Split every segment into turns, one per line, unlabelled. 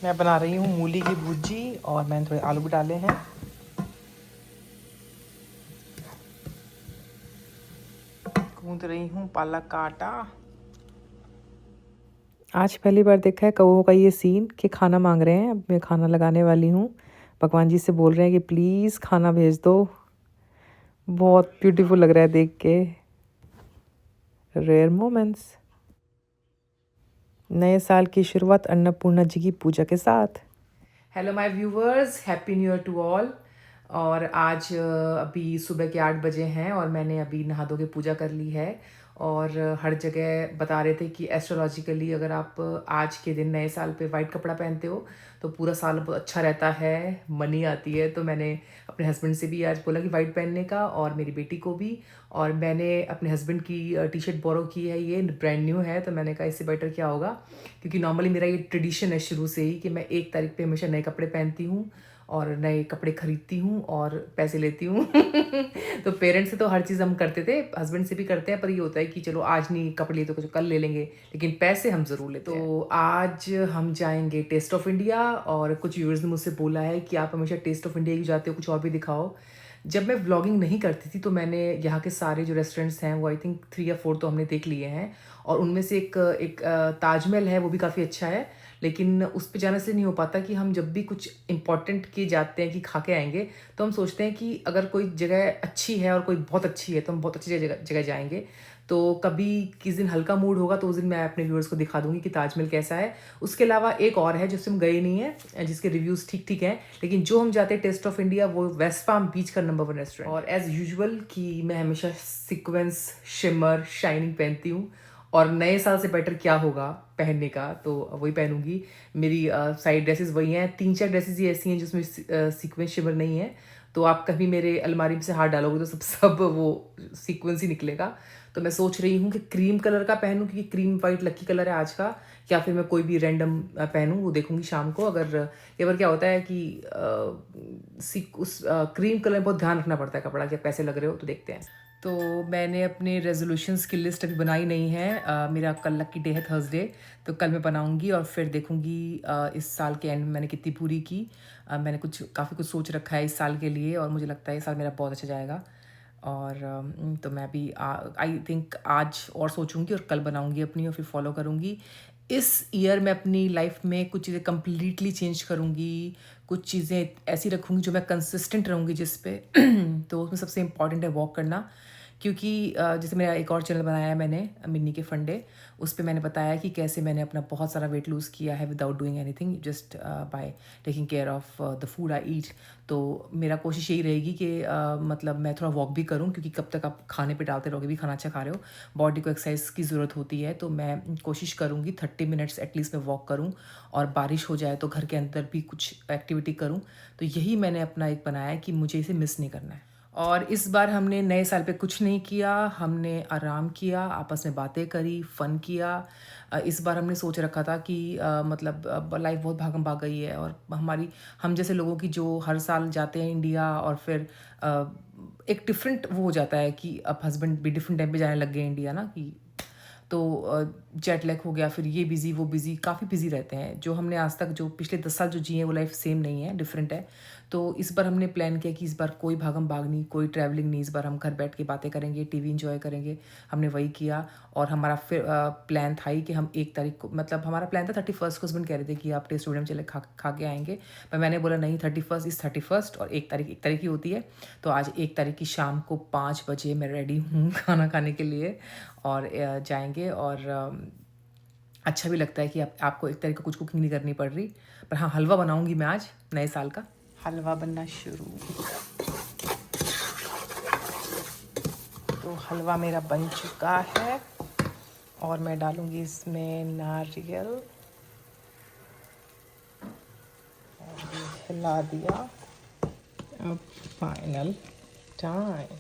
मैं बना रही हूँ मूली की भुजी और मैंने थोड़े आलू भी डाले हैं। गूंद रही हूँ पालक का आटा। आज पहली बार देखा है कौओं का ये सीन कि खाना मांग रहे हैं। अब मैं खाना लगाने वाली हूँ। भगवान जी से बोल रहे हैं कि प्लीज़ खाना भेज दो। बहुत ब्यूटीफुल लग रहा है देख के। Rare moments. नए साल की शुरुआत अन्नपूर्णा जी की पूजा के साथ। Hello my viewers, happy new year to all. और आज अभी सुबह के 8 बजे हैं और मैंने अभी नहा धो के पूजा कर ली है। और हर जगह बता रहे थे कि एस्ट्रोलॉजिकली अगर आप आज के दिन नए साल पे वाइट कपड़ा पहनते हो तो पूरा साल बहुत अच्छा रहता है, मनी आती है। तो मैंने अपने हस्बैंड से भी आज बोला कि वाइट पहनने का, और मेरी बेटी को भी। और मैंने अपने हस्बैंड की टी शर्ट बोरो की है, ये ब्रांड न्यू है। तो मैंने कहा इससे बेटर क्या होगा, क्योंकि नॉर्मली मेरा ये ट्रेडिशन है शुरू से ही कि मैं 1 तारीख पे हमेशा नए कपड़े पहनती हूँ और नए कपड़े खरीदती हूँ और पैसे लेती हूँ। तो पेरेंट्स से तो हर चीज़ हम करते थे, हस्बैंड से भी करते हैं, पर ये होता है कि चलो आज नहीं कपड़े लिए तो कुछ कल ले लेंगे, लेकिन पैसे हम ज़रूर लेते हैं। तो आज हम जाएंगे टेस्ट ऑफ इंडिया। और कुछ व्यूअर्स ने मुझसे बोला है कि आप हमेशा टेस्ट ऑफ इंडिया क्यों जाते हो, कुछ और भी दिखाओ। जब मैं व्लॉगिंग नहीं करती थी तो मैंने यहाँ के सारे जो रेस्टोरेंट्स हैं वो आई थिंक 3 या 4 तो हमने देख लिए हैं। और उनमें से एक ताजमहल है, वो भी काफ़ी अच्छा है। लेकिन उस पे जाने से नहीं हो पाता कि हम जब भी कुछ इंपॉर्टेंट के जाते हैं कि खा के आएंगे, तो हम सोचते हैं कि अगर कोई जगह अच्छी है और कोई बहुत अच्छी है तो हम बहुत अच्छी जगह जगह जाएंगे। तो कभी किस दिन हल्का मूड होगा तो उस दिन मैं अपने व्यूअर्स को दिखा दूंगी कि ताजमहल कैसा है। उसके अलावा एक और है जिससे हम गए नहीं हैं, जिसके रिव्यूज़ ठीक ठीक हैं, लेकिन जो हम जाते हैं टेस्ट ऑफ इंडिया वो वेस्ट पाम बीच का नंबर 1 रेस्टोरेंट। और एज़ यूजुअल कि मैं हमेशा सीक्वेंस, शिमर, शाइनिंग पहनती हूँ। और नए साल से बेटर क्या होगा पहनने का, तो वही पहनूंगी। मेरी साइड ड्रेसेस वही हैं, 3-4 ड्रेसेस ही ऐसी हैं जिसमें सीक्वेंस शिमर नहीं है। तो आप कभी मेरे अलमारी में से हाथ डालोगे तो सब सब वो सीक्वेंस ही निकलेगा। तो मैं सोच रही हूँ कि क्रीम कलर का पहनूं, क्योंकि क्रीम वाइट लकी कलर है आज का, या फिर मैं कोई भी रैंडम पहनूं, वो देखूंगी शाम को। अगर कई बार क्या होता है कि उस क्रीम कलर में बहुत ध्यान रखना पड़ता है कपड़ा कि पैसे लग रहे हो, तो देखते हैं। तो मैंने अपने रेजोल्यूशंस की लिस्ट अभी बनाई नहीं है। मेरा कल लकी डे है, थर्सडे। तो कल मैं बनाऊंगी और फिर देखूंगी इस साल के एंड में मैंने कितनी पूरी की। मैंने काफ़ी कुछ सोच रखा है इस साल के लिए, और मुझे लगता है इस साल मेरा बहुत अच्छा जाएगा। और तो मैं भी आई थिंक आज और सोचूंगी और कल बनाऊंगी अपनी, और फिर फॉलो करूंगी। इस ईयर मैं अपनी लाइफ में कुछ चीज़ें कम्प्लीटली चेंज करूंगी। कुछ चीज़ें ऐसी रखूंगी जो मैं कंसिस्टेंट रहूंगी जिस पे। तो उसमें सबसे इम्पॉर्टेंट है वॉक करना। क्योंकि जैसे मेरा एक और चैनल बनाया है मैंने, मिन्नी के फंडे। उस पे मैंने बताया कि कैसे मैंने अपना बहुत सारा वेट लूज़ किया है without doing anything, just by taking care of the food I eat. तो मेरा कोशिश यही रहेगी कि मतलब मैं थोड़ा वॉक भी करूं, क्योंकि कब तक आप खाने पे डालते रहोगे, भी खाना अच्छा खा रहे हो, बॉडी को एक्सरसाइज की ज़रूरत होती है। तो मैं कोशिश करूँगी 30 मिनट्स एटलीस्ट मैं वॉक करूँ, और बारिश हो जाए तो घर के अंदर भी कुछ एक्टिविटी करूँ। तो यही मैंने अपना एक बनाया है कि मुझे इसे मिस नहीं करना है। और इस बार हमने नए साल पे कुछ नहीं किया, हमने आराम किया, आपस में बातें करी, फ़न किया। इस बार हमने सोच रखा था कि मतलब लाइफ बहुत भागम भाग गई है, और हम जैसे लोगों की जो हर साल जाते हैं इंडिया, और फिर एक डिफरेंट वो हो जाता है कि अब हस्बैंड भी डिफरेंट टाइम पे जाने लग गए इंडिया ना, कि तो जेट लैग हो गया, फिर ये बिज़ी वो बिज़ी, काफ़ी बिज़ी रहते हैं। जो हमने आज तक जो पिछले 10 साल जो जिए हैं वो लाइफ सेम नहीं है, डिफरेंट है। तो इस बार हमने प्लान किया कि इस बार कोई भागम भाग नहीं, कोई ट्रैवलिंग नहीं, इस बार हम घर बैठ के बातें करेंगे, टीवी एंजॉय करेंगे। हमने वही किया। और हमारा फिर प्लान था ही कि हम 1 तारीख को, मतलब हमारा प्लान था 31 को। हस्बैंड कह रहे थे कि आप टेस्ट स्टूडियो चले खा के आएंगे, पर मैंने बोला नहीं, 31 इज़ 31 और 1 तारीख ही होती है। तो आज 1 तारीख की शाम को 5 बजे मैं रेडी हूँ खाना खाने के लिए, और जाएंगे। और अच्छा भी लगता है कि आपको 1 तारीख को कुछ कुकिंग नहीं करनी पड़ रही। पर हाँ, हलवा बनाऊंगी मैं आज नए साल का। हलवा बनना शुरू। तो हलवा मेरा बन चुका है, और मैं डालूंगी इसमें नारियल, और ये हिला दिया। अब फाइनल टाइम,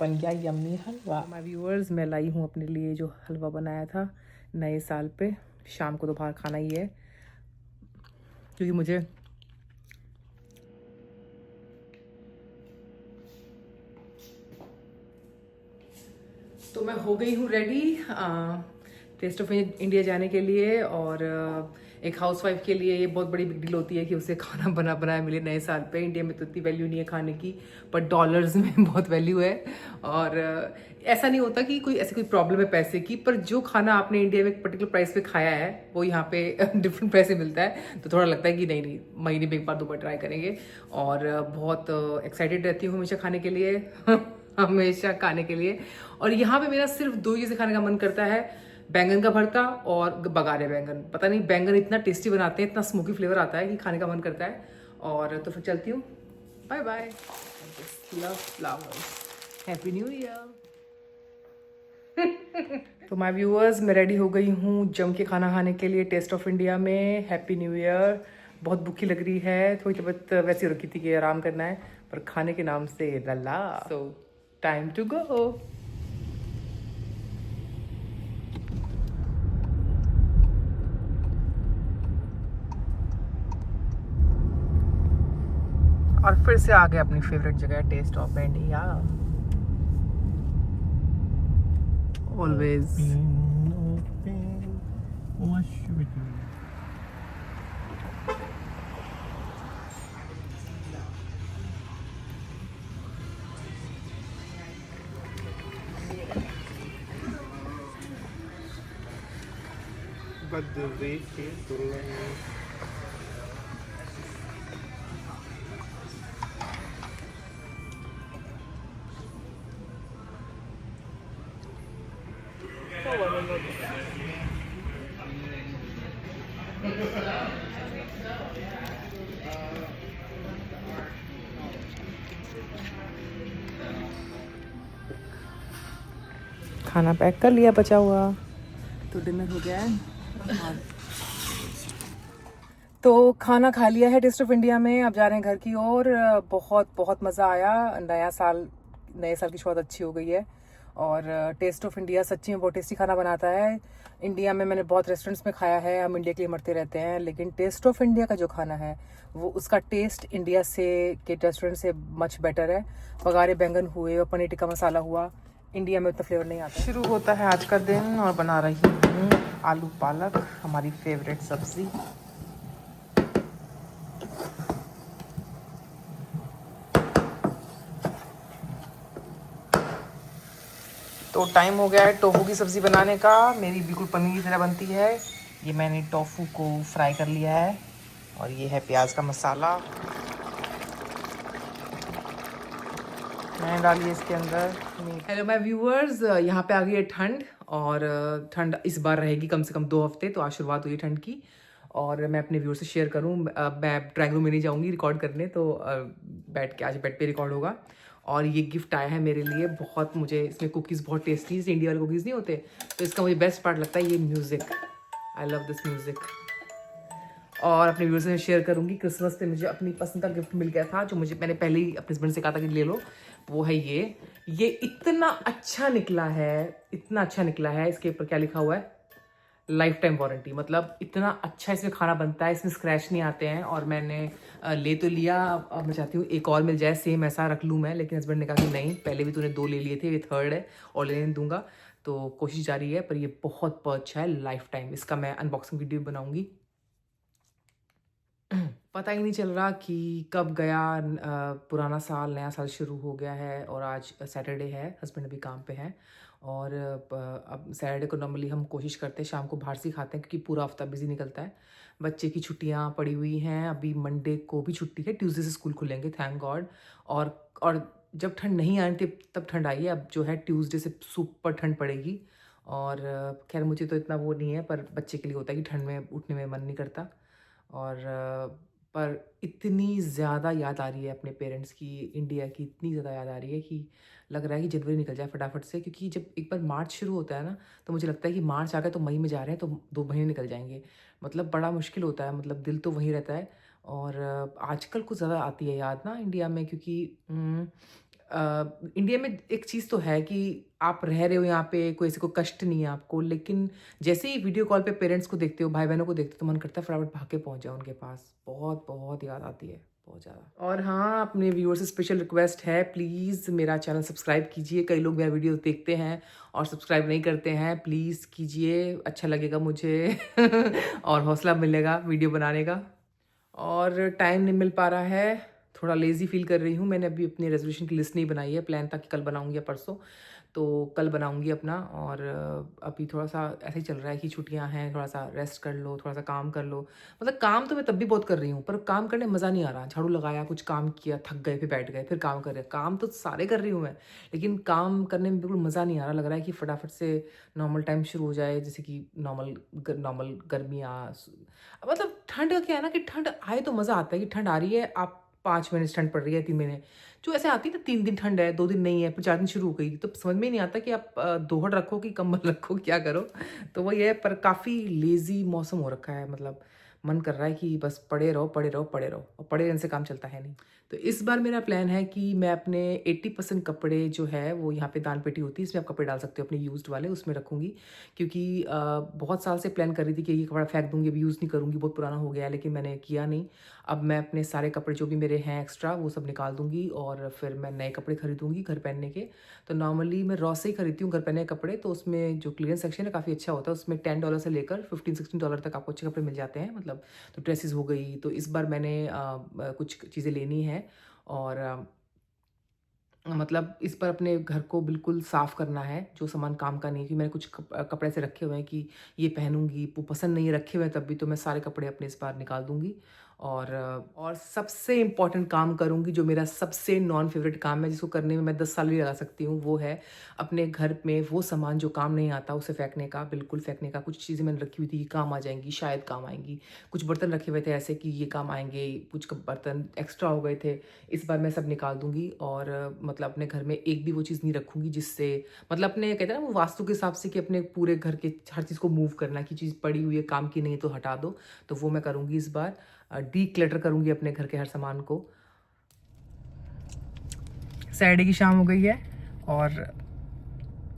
बन गया यम्मी हलवा। माय व्यूअर्स, मैं लाई हूँ अपने लिए जो हलवा बनाया था नए साल पे। शाम को तो बाहर खाना ही है, क्योंकि मुझे मैं हो गई हूँ रेडी टेस्ट ऑफ इंडिया जाने के लिए। और एक हाउसवाइफ के लिए ये बहुत बड़ी बिग डील होती है कि उसे खाना बनाया मिले नए साल पे। इंडिया में तो इतनी वैल्यू नहीं है खाने की, पर डॉलर्स में बहुत वैल्यू है। और ऐसा नहीं होता कि कोई प्रॉब्लम है पैसे की, पर जो खाना आपने इंडिया में एक पर्टिकुलर प्राइस पे खाया है वो यहाँ पे डिफरेंट प्राइस में मिलता है, तो थोड़ा लगता है कि नहीं नहीं, महीने में एक बार 2 बार ट्राई करेंगे। और बहुत एक्साइटेड रहती हूँ हमेशा खाने के लिए हमेशा खाने के लिए। और यहाँ पे मेरा सिर्फ 2 चीज़ें खाने का मन करता है, बैंगन का भरता और बघारे बैंगन। पता नहीं बैंगन इतना टेस्टी बनाते हैं, इतना स्मोकी फ्लेवर आता है कि खाने का मन करता है। और तो फिर चलती हूँ, bye bye. Love flowers, happy new year. तो माय व्यूअर्स, मैं रेडी हो गई हूँ जम के खाना खाने के लिए टेस्ट ऑफ इंडिया में। Happy new year. बहुत भूखी लग रही है, थोड़ी तबीयत वैसी रखी थी कि आराम करना है, पर खाने के नाम से लल्ला। सो टाइम टू गो। और फिर से आ गए अपनी फेवरेट जगह टेस्ट ऑफ इंडिया। ऑलवेज खाना पैक कर लिया बचा हुआ, तो डिनर हो गया है। तो खाना खा लिया है टेस्ट ऑफ इंडिया में, अब जा रहे हैं घर की ओर। बहुत बहुत मज़ा आया। नए साल की शुरुआत अच्छी हो गई है। और टेस्ट ऑफ इंडिया सच्ची में बहुत टेस्टी खाना बनाता है। इंडिया में मैंने बहुत रेस्टोरेंट्स में खाया है, हम इंडिया के लिए मरते रहते हैं, लेकिन टेस्ट ऑफ इंडिया का जो खाना है वो उसका टेस्ट इंडिया से के रेस्टोरेंट से मच बेटर है। बघारे बैंगन हुए और पनीर टिक्का मसाला हुआ, इंडिया में उतना फ्लेवर नहीं आता। शुरू होता है आज का दिन और बना रही हूँ आलू पालक, हमारी फेवरेट सब्जी। तो टाइम हो गया है टोफू की सब्ज़ी बनाने का। मेरी बिल्कुल पनीर की तरह बनती है। ये मैंने टोफू को फ्राई कर लिया है और ये है प्याज का मसाला, मैंने डाली है इसके अंदर। हेलो माय व्यूअर्स, यहाँ पे आ गई है ठंड, और ठंड इस बार रहेगी कम से कम 2 हफ्ते। तो आज शुरुआत हुई ठंड की, और मैं अपने व्यूअर्स से शेयर करूँ। मैं ड्राइंग रूम में नहीं जाऊँगी रिकॉर्ड करने, तो बैठ के आज बेड पे रिकॉर्ड होगा। और ये गिफ्ट आया है मेरे लिए बहुत, मुझे इसमें कुकीज़ बहुत टेस्टी, इंडिया वाले कुकीज़ नहीं होते, तो इसका मुझे बेस्ट पार्ट लगता है ये music. I love this music. और अपने व्यूअर्स से शेयर करूँगी, क्रिसमस पे मुझे अपनी पसंद का गिफ्ट मिल गया था, जो मैंने पहले ही अपने हस्बैंड से कहा था कि ले लो। वो है ये इतना अच्छा निकला है, इतना अच्छा निकला है। इसके ऊपर क्या लिखा हुआ है, लाइफ टाइम वारंटी। मतलब इतना अच्छा इसमें खाना बनता है, इसमें स्क्रैच नहीं आते हैं। और मैंने ले तो लिया, अब मैं चाहती हूँ एक और मिल जाए, सेम ऐसा रख लूँ मैं, लेकिन हस्बैंड ने कहा कि नहीं, पहले भी तूने 2 ले लिए थे, ये 3rd है और लेने दूंगा। तो कोशिश जारी है, पर ये बहुत अच्छा है, लाइफ टाइम। इसका मैं अनबॉक्सिंग वीडियो बनाऊंगी। पता ही नहीं चल रहा कि कब गया पुराना साल, नया साल शुरू हो गया है। और आज सैटरडे है, हस्बैंड अभी काम पे हैं। और अब सैटरडे को नॉर्मली हम कोशिश करते हैं शाम को बाहर से ही खाते हैं, क्योंकि पूरा हफ्ता बिजी निकलता है। बच्चे की छुट्टियां पड़ी हुई हैं, अभी मंडे को भी छुट्टी है, ट्यूसडे से स्कूल खुलेंगे, थैंक गॉड। और जब ठंड नहीं आई थी तब ठंड आई है, अब जो है ट्यूसडे से सुपर ठंड पड़ेगी। और खैर मुझे तो इतना वो नहीं है, पर बच्चे के लिए होता है कि ठंड में उठने में मन नहीं करता। और पर इतनी ज़्यादा याद आ रही है अपने पेरेंट्स की, इंडिया की इतनी ज़्यादा याद आ रही है कि लग रहा है कि जनवरी निकल जाए फटाफट से। क्योंकि जब एक बार मार्च शुरू होता है ना, तो मुझे लगता है कि मार्च आ गया तो मई में जा रहे हैं, तो 2 महीने निकल जाएंगे। मतलब बड़ा मुश्किल होता है, मतलब दिल तो वहीं रहता है। और आजकल कुछ ज़्यादा आती है याद ना इंडिया में, क्योंकि इंडिया में एक चीज़ तो है कि आप रह रहे हो यहाँ पे, कोई ऐसे कोई कष्ट नहीं है आपको, लेकिन जैसे ही वीडियो कॉल पे पेरेंट्स को देखते हो, भाई बहनों को देखते हो, तो मन करता है फटाफट भाग के पहुँच जाओ उनके पास। बहुत बहुत याद आती है, बहुत ज़्यादा। और हाँ, अपने व्यूअर्स से स्पेशल रिक्वेस्ट है, प्लीज़ मेरा चैनल सब्सक्राइब कीजिए। कई लोग मेरा वीडियो देखते हैं और सब्सक्राइब नहीं करते हैं, प्लीज़ कीजिए, अच्छा लगेगा मुझे और हौसला मिलेगा वीडियो बनाने का। और टाइम नहीं मिल पा रहा है, थोड़ा लेज़ी फ़ील कर रही हूँ। मैंने अभी अपनी रेज़ोल्यूशन की लिस्ट नहीं बनाई है, प्लान था कि कल बनाऊँगी या परसों, तो कल बनाऊँगी अपना। और अभी थोड़ा-सा ऐसे ही चल रहा है कि छुट्टियाँ हैं, थोड़ा-सा रेस्ट कर लो, थोड़ा-सा काम कर लो। मतलब काम तो मैं तब भी बहुत कर रही हूँ, पर काम करने में मज़ा नहीं आ रहा। झाड़ू लगाया, कुछ काम किया, थक गए, फिर बैठ गए, फिर काम कर रहे। काम तो सारे कर रही हूँ मैं, लेकिन काम करने में बिल्कुल मज़ा नहीं आ रहा। लग रहा है कि फटाफट से नॉर्मल टाइम शुरू हो जाए, जैसे कि नॉर्मल गर्मियाँ मतलब ठंड का क्या है ना कि ठंड आए तो मज़ा आता है कि ठंड आ रही है, आप 5 महीने से ठंड पड़ रही है, 3 महीने जो ऐसे आती है ना, 3 दिन ठंड है, 2 दिन नहीं है, फिर 4 दिन शुरू हो गई, तो समझ में ही नहीं आता कि आप दोहड़ रखो कि कंबल रखो, क्या करो। तो वही है, पर काफ़ी लेज़ी मौसम हो रखा है, मतलब मन कर रहा है कि बस पड़े रहो, पड़े रहो, पड़े रहो, और पड़े रहने से काम चलता है नहीं। तो इस बार मेरा प्लान है कि मैं अपने 80% कपड़े जो है वो यहाँ पे दान पेटी होती है, इसमें आप कपड़े डाल सकते हो अपने यूज्ड वाले, उसमें रखूँगी। क्योंकि बहुत साल से प्लान कर रही थी कि ये कपड़ा फेंक दूँगी, अभी यूज़ नहीं करूँगी, बहुत पुराना हो गया है, लेकिन मैंने किया नहीं। अब मैं अपने सारे कपड़े जो भी मेरे हैं एक्स्ट्रा, वो सब निकाल दूँगी और फिर मैं नए कपड़े खरीदूँगी घर पहनने के। तो नॉर्मली मैं रॉ से ही खरीदती हूँ घर पहनने के कपड़े, तो उसमें जो क्लीयरेंस सेक्शन है काफ़ी अच्छा होता है, उसमें $10 से लेकर $15-16 तक आपको अच्छे कपड़े मिल जाते हैं, मतलब। तो ड्रेसेस हो गई, तो इस बार मैंने कुछ चीज़ें लेनी है। और मतलब इस पर अपने घर को बिल्कुल साफ़ करना है, जो सामान काम का नहीं है, कि मैंने कुछ कपड़े ऐसे रखे हुए हैं कि ये पहनूँगी, वो पसंद नहीं रखे हुए हैं तब भी, तो मैं सारे कपड़े अपने इस बार निकाल दूँगी। और सबसे इम्पोर्टेंट काम करूँगी, जो मेरा सबसे नॉन फ़ेवरेट काम है, जिसको करने में मैं 10 साल भी लगा सकती हूँ, वो है अपने घर में वो सामान जो काम नहीं आता, उसे फेंकने का, बिल्कुल फेंकने का। कुछ चीज़ें मैंने रखी हुई थी कि काम आ जाएँगी, शायद काम आएँगी। कुछ बर्तन रखे हुए थे ऐसे कि ये काम आएँगे, कुछ बर्तन एक्स्ट्रा हो गए थे। इस बार मैं सब निकाल दूँगी और मतलब अपने घर में एक भी वो चीज़ नहीं रखूँगी जिससे, मतलब अपने कहते हैं ना वो वास्तु के हिसाब से, कि अपने पूरे घर के हर चीज़ को मूव करना, कि चीज़ पड़ी हुई है, काम की नहीं है तो हटा दो। तो वो मैं करूँगी इस बार। डीक्लटर करूँगी अपने घर के हर सामान को। सैटरडे की शाम हो गई है और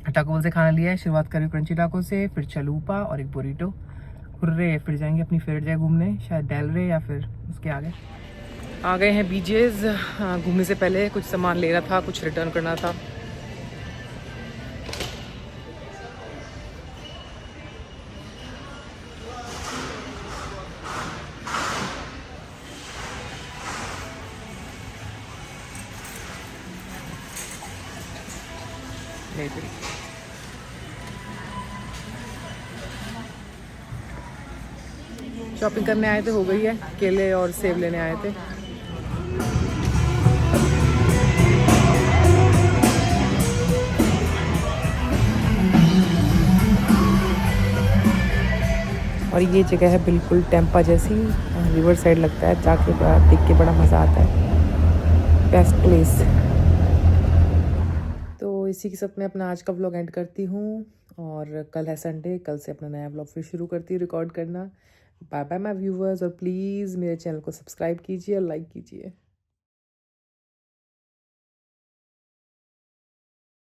टाको बोल से खाना लिया है। शुरुआत करी क्रंची टाको से, फिर चलूपा और एक बुरीटो। हुर्रे, फिर जाएंगे अपनी फेवरेट जगह घूमने, शायद डेलरे या फिर उसके आगे। आ गए हैं बीचेस। घूमने से पहले कुछ सामान लेना था, कुछ रिटर्न करना था। शॉपिंग करने आए थे, हो गई है। केले और सेब लेने आए थे। और ये जगह है बिल्कुल टेम्पा जैसी, रिवर साइड लगता है, जाके देख के बड़ा मज़ा आता है। Best place. तो इसी के साथ मैं अपना आज का व्लॉग एंड करती हूँ, और कल है संडे, कल से अपना नया व्लॉग फिर शुरू करती हूँ रिकॉर्ड करना। बाय बाय माय व्यूवर्स, और प्लीज़ मेरे चैनल को सब्सक्राइब कीजिए और लाइक कीजिए।